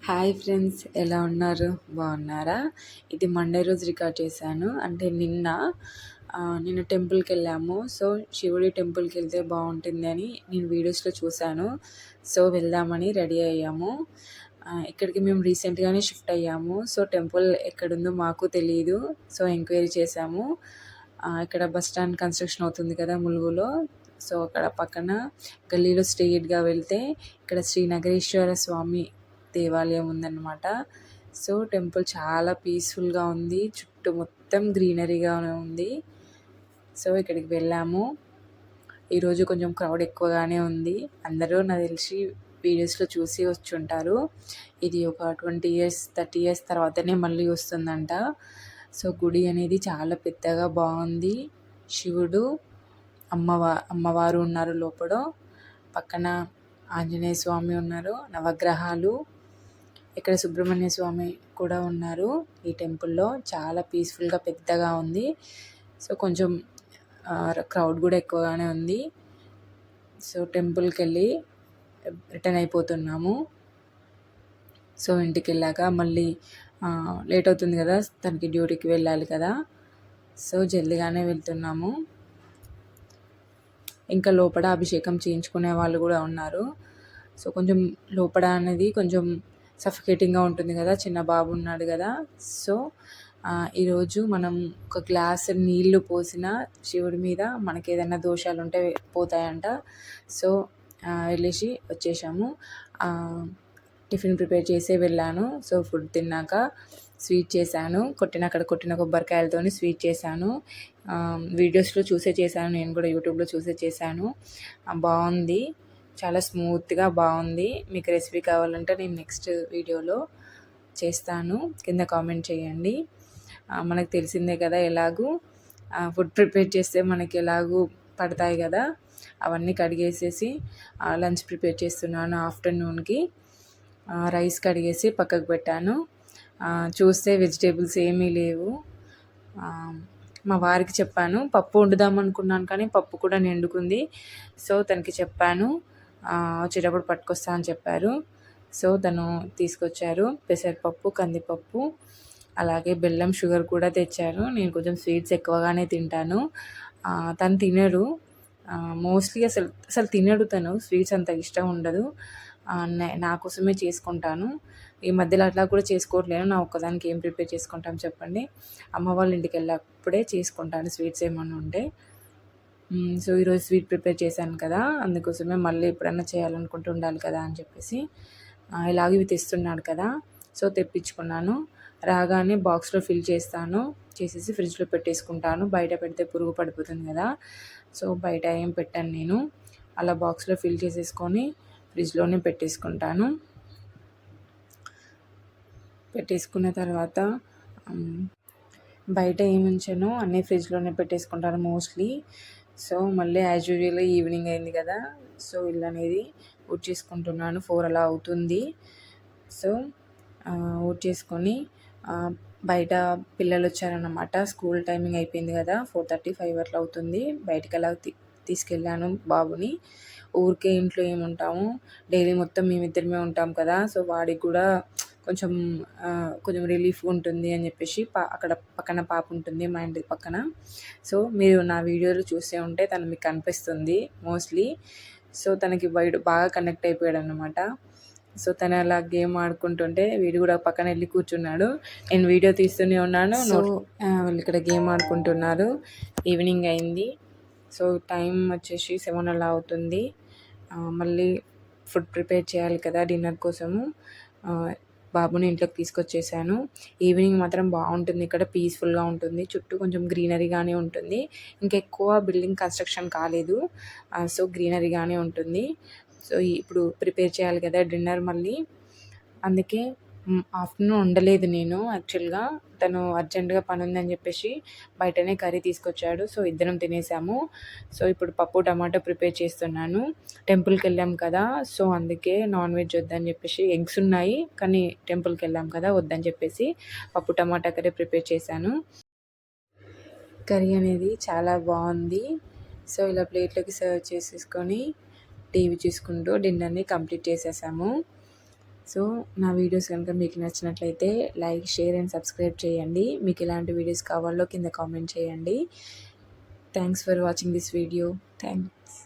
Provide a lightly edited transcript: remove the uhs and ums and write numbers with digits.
Hi friends, ఎలా ఉన్నారు? బాగున్నారా? ఇది మండే రోజు రికార్డ్ చేశాను. అంటే నిన్న టెంపుల్కి వెళ్ళాము. సో శివుడి టెంపుల్కి వెళ్తే బాగుంటుంది అని నేను వీడియోస్లో చూశాను. సో వెళ్దామని రెడీ అయ్యాము. ఇక్కడికి మేము రీసెంట్గానే షిఫ్ట్ అయ్యాము. సో టెంపుల్ ఎక్కడుందో మాకు తెలియదు. సో ఎంక్వైరీ చేశాము. ఇక్కడ బస్ స్టాండ్ కన్స్ట్రక్షన్ అవుతుంది కదా ములుగులో. సో అక్కడ పక్కన గల్లీలో స్ట్రెయిట్గా వెళ్తే ఇక్కడ శ్రీ నగరేశ్వర స్వామి దేవాలయం ఉందన్నమాట. సో టెంపుల్ చాలా పీస్ఫుల్గా ఉంది. చుట్టూ మొత్తం గ్రీనరీగానే ఉంది. సో ఇక్కడికి వెళ్ళాము. ఈరోజు కొంచెం క్రౌడ్ ఎక్కువగానే ఉంది. అందరూ నాకు తెలిసి వీడియోస్లో చూసి వచ్చుంటారు. ఇది ఒక 20 ఇయర్స్ 30 ఇయర్స్ తర్వాతనే మళ్ళీ వస్తుందంట. సో గుడి అనేది చాలా పెద్దగా బాగుంది. శివుడు అమ్మవారు ఉన్నారు లోపల. పక్కన ఆంజనేయ స్వామి ఉన్నారు, నవగ్రహాలు. ఇక్కడ సుబ్రహ్మణ్య స్వామి కూడా ఉన్నారు. ఈ టెంపుల్లో చాలా పీస్ఫుల్గా పెద్దగా ఉంది. సో కొంచెం క్రౌడ్ కూడా ఎక్కువగానే ఉంది. సో టెంపుల్కి వెళ్ళి రిటర్న్ అయిపోతున్నాము. సో ఇంటికి వెళ్ళాక మళ్ళీ లేట్ అవుతుంది కదా, తనకి డ్యూటీకి వెళ్ళాలి కదా. సో జల్దీగానే వెళ్తున్నాము. ఇంకా లోపల అభిషేకం చేయించుకునే వాళ్ళు కూడా ఉన్నారు. సో కొంచెం లోపల అనేది కొంచెం సఫికేటింగ్గా ఉంటుంది కదా, చిన్న బాబు ఉన్నాడు కదా. సో ఈరోజు మనం ఒక గ్లాస్ నీళ్లు పోసిన శివుడి మీద మనకి ఏదైనా దోషాలు ఉంటే పోతాయంట. సో వెళ్ళేసి వచ్చేసాము. టిఫిన్ ప్రిపేర్ చేసే వెళ్ళాను. సో ఫుడ్ తిన్నాక స్వీట్ చేశాను. కొట్టిన కొబ్బరికాయలతో స్వీట్ చేశాను. వీడియోస్లో చూసే చేశాను, నేను కూడా యూట్యూబ్లో చూసే చేశాను. బాగుంది, చాలా స్మూత్గా బాగుంది. మీకు రెసిపీ కావాలంటే నేను నెక్స్ట్ వీడియోలో చేస్తాను, కింద కామెంట్ చేయండి. మనకు తెలిసిందే కదా, ఎలాగూ ఫుడ్ ప్రిపేర్ చేస్తే మనకి ఎలాగూ పడతాయి కదా. అవన్నీ కడిగేసేసి లంచ్ ప్రిపేర్ చేస్తున్నాను. ఆఫ్టర్నూన్కి రైస్ కడిగేసి పక్కకు పెట్టాను. చూస్తే వెజిటేబుల్స్ ఏమీ లేవు. మా వారికి చెప్పాను, పప్పు వండుదాం అనుకున్నాను కానీ పప్పు కూడా నిండుకుంది. సో తనకి చెప్పాను, వచ్చేటప్పుడు పట్టుకొస్తా అని చెప్పారు. సో తను తీసుకొచ్చారు పెసరపప్పు, కందిపప్పు, అలాగే బెల్లం, షుగర్ కూడా తెచ్చారు. నేను కొంచెం స్వీట్స్ ఎక్కువగానే తింటాను. తను తినడు, మోస్ట్లీ అసలు తినడు. తను స్వీట్స్ అంత ఇష్టం ఉండదు. నా కోసమే చేసుకుంటాను. ఈ మధ్యలో అట్లా కూడా చేసుకోవట్లేను. నా ఒక్కదానికి ఏం ప్రిపేర్ చేసుకుంటాం చెప్పండి. అమ్మ వాళ్ళ ఇంటికి వెళ్ళినప్పుడే చేసుకుంటాను స్వీట్స్ ఏమన్నా ఉంటే. సో ఈరోజు స్వీట్ ప్రిపేర్ చేశాను కదా, అందుకోసమే మళ్ళీ ఎప్పుడన్నా చేయాలనుకుంటూ ఉండాలి కదా అని చెప్పేసి ఇలాగ ఇవి తెస్తున్నాడు కదా, సో తెప్పించుకున్నాను. రాగానే బాక్స్లో ఫిల్ చేసేసి ఫ్రిడ్జ్లో పెట్టేసుకుంటాను. బయట పెడితే పురుగు పడిపోతుంది కదా. సో బయట ఏం పెట్టాను నేను, అలా బాక్స్లో ఫిల్ చేసేసుకొని ఫ్రిడ్జ్లోనే పెట్టేసుకుంటాను. పెట్టేసుకున్న తర్వాత బయట ఏముంచానో అన్నీ ఫ్రిడ్జ్లోనే పెట్టేసుకుంటాను మోస్ట్లీ. సో మళ్ళీ యాజ్ యూజువల్ ఈవినింగ్ అయింది కదా, సో ఇల్లు అనేది ఊడ్చేసుకుంటున్నాను. 4 అలా అవుతుంది. సో ఊడ్చేసుకొని బయట పిల్లలు వచ్చారన్నమాట. స్కూల్ టైమింగ్ అయిపోయింది కదా, 4:35 అట్లా అవుతుంది. బయటికి అలా తీసుకెళ్ళాను బాబుని. ఊరికే ఇంట్లో ఏముంటాము, డైలీ మొత్తం మేమిద్దరమే ఉంటాం కదా. సో వాడికి కూడా కొంచెం రిలీఫ్ ఉంటుంది అని చెప్పేసి అక్కడ పక్కన పాప ఉంటుంది మా ఇంటి పక్కన. సో మీరు నా వీడియోలు చూసే ఉంటే తను మీకు కనిపిస్తుంది మోస్ట్లీ. సో తనకి బాగా కనెక్ట్ అయిపోయాడు అన్నమాట. సో తను అలా గేమ్ ఆడుకుంటుంటే వీడు కూడా పక్కన వెళ్ళి కూర్చున్నాడు. నేను వీడియో తీస్తూనే ఉన్నాను. వాళ్ళు ఇక్కడ గేమ్ ఆడుకుంటున్నారు. ఈవినింగ్ అయింది. సో టైం వచ్చేసి 7 అలా అవుతుంది. మళ్ళీ ఫుడ్ ప్రిపేర్ చేయాలి కదా డిన్నర్ కోసము. బాబుని ఇంట్లోకి తీసుకొచ్చేసాను. ఈవినింగ్ మాత్రం బాగుంటుంది, ఇక్కడ పీస్ఫుల్గా ఉంటుంది. చుట్టూ కొంచెం గ్రీనరీగానే ఉంటుంది. ఇంకా ఎక్కువ బిల్డింగ్ కన్స్ట్రక్షన్ కాలేదు. సో గ్రీనరీగానే ఉంటుంది. సో ఇప్పుడు ప్రిపేర్ చేయాలి కదా డిన్నర్ మళ్ళీ. అందుకే ఆఫ్టర్నూన్ ఉండలేదు నేను. యాక్చువల్గా తను అర్జెంటుగా పని ఉందని చెప్పేసి బయటనే కర్రీ తీసుకొచ్చాడు. సో ఇద్దరం తినేసాము. సో ఇప్పుడు పప్పు టమాటో ప్రిపేర్ చేస్తున్నాను. టెంపుల్కి వెళ్ళాం కదా, సో అందుకే నాన్ వెజ్ వద్దని చెప్పేసి, ఎగ్స్ ఉన్నాయి కానీ టెంపుల్కి వెళ్ళాం కదా వద్దని చెప్పేసి పప్పు టమాటా కర్రీ ప్రిపేర్ చేశాను. కర్రీ అనేది చాలా బాగుంది. సో ఇలా ప్లేట్లోకి సర్వ్ చేసేసుకొని టీవీ చూసుకుంటూ డిన్నర్ని కంప్లీట్ చేసేసాము. సో నా వీడియోస్ కనుక మీకు నచ్చినట్లయితే లైక్, షేర్ అండ్ సబ్స్క్రైబ్ చేయండి. మీకు ఎలాంటి వీడియోస్ కావాలో కింద కామెంట్ చేయండి. Thanks for watching this video. Thanks.